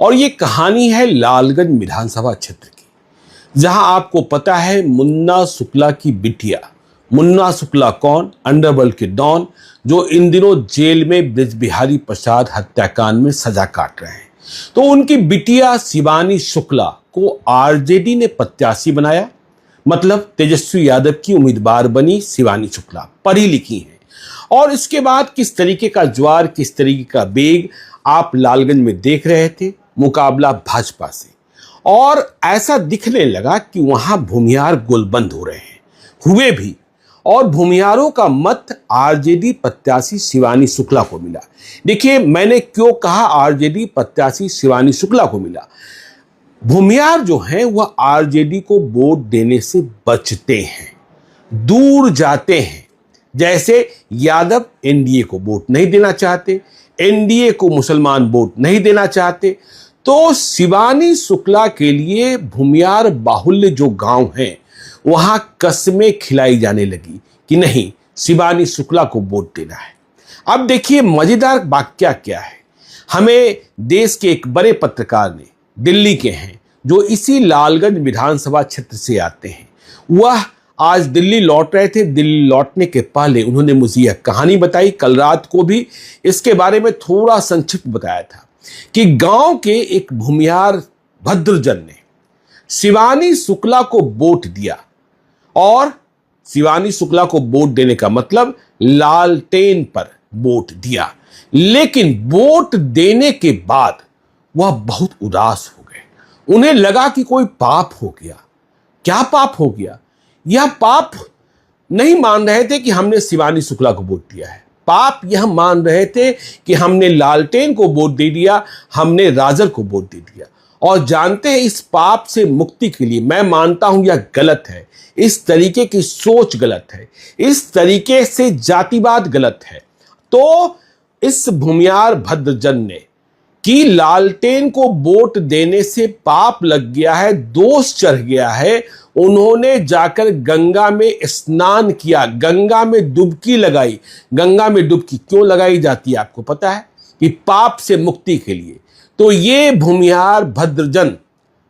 और ये कहानी है लालगंज विधानसभा क्षेत्र की, जहां आपको पता है मुन्ना शुक्ला की बिटिया। मुन्ना शुक्ला कौन? अंडरवर्ल्ड के डॉन, जो इन दिनों जेल में ब्रिजबिहारी प्रसाद हत्याकांड में सजा काट रहे हैं। तो उनकी बिटिया शिवानी शुक्ला को आरजेडी ने प्रत्याशी बनाया, मतलब तेजस्वी यादव की उम्मीदवार बनी शिवानी शुक्ला। पढ़ी लिखी है। और इसके बाद किस तरीके का ज्वार, किस तरीके का बेग आप लालगंज में देख रहे थे, मुकाबला भाजपा से। और ऐसा दिखने लगा कि वहां भूमिहार गोलबंद हो रहे हैं, हुए भी। और भूमिहारों का मत आरजेडी प्रत्याशी शिवानी शुक्ला को मिला। देखिए, मैंने क्यों कहा आरजेडी प्रत्याशी शिवानी शुक्ला को मिला। भूमिहार जो हैं वह आरजेडी को वोट देने से बचते हैं, दूर जाते हैं। जैसे यादव एनडीए को वोट नहीं देना चाहते, एनडीए को मुसलमान वोट नहीं देना चाहते। तो शिवानी शुक्ला के लिए भूमिहार बाहुल्य जो गांव हैं वहां कस्में खिलाई जाने लगी कि नहीं, शिवानी शुक्ला को वोट देना है। अब देखिए मजेदार वाकया क्या है। हमें देश के एक बड़े पत्रकार ने, दिल्ली के हैं, जो इसी लालगंज विधानसभा क्षेत्र से आते हैं, वह आज दिल्ली लौट रहे थे। दिल्ली लौटने के पहले उन्होंने मुझे यह कहानी बताई। कल रात को भी इसके बारे में थोड़ा संक्षिप्त बताया था कि गांव के एक भूमिहार भद्रजन ने शिवानी शुक्ला को वोट दिया। और शिवानी शुक्ला को वोट देने का मतलब लालटेन पर वोट दिया। लेकिन वोट देने के बाद वह बहुत उदास हो गए। उन्हें लगा कि कोई पाप हो गया। क्या पाप हो गया? यह पाप नहीं मान रहे थे कि हमने शिवानी शुक्ला को वोट दिया है। पाप यह मान रहे थे कि हमने लालटेन को वोट दे दिया, हमने राजर को वोट दे दिया। और जानते हैं, इस पाप से मुक्ति के लिए मैं मानता हूं यह गलत है। इस तरीके की सोच गलत है, इस तरीके से जातिवाद गलत है। तो इस भूमिहार भद्रजन ने कि लालटेन को वोट देने से पाप लग गया है, दोष चढ़ गया है, उन्होंने जाकर गंगा में स्नान किया, गंगा में डुबकी लगाई। गंगा में डुबकी क्यों लगाई जाती है आपको पता है? कि पाप से मुक्ति के लिए। तो ये भूमिहार भद्रजन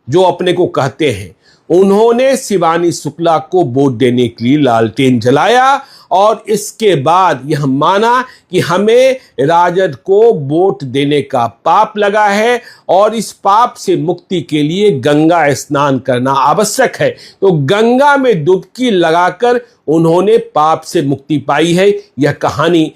जो अपने को कहते हैं, उन्होंने शिवानी शुक्ला को वोट देने के लिए लालटेन जलाया। और इसके बाद यह माना कि हमें राजद को वोट देने का पाप लगा है और इस पाप से मुक्ति के लिए गंगा स्नान करना आवश्यक है। तो गंगा में डुबकी लगाकर उन्होंने पाप से मुक्ति पाई है। यह कहानी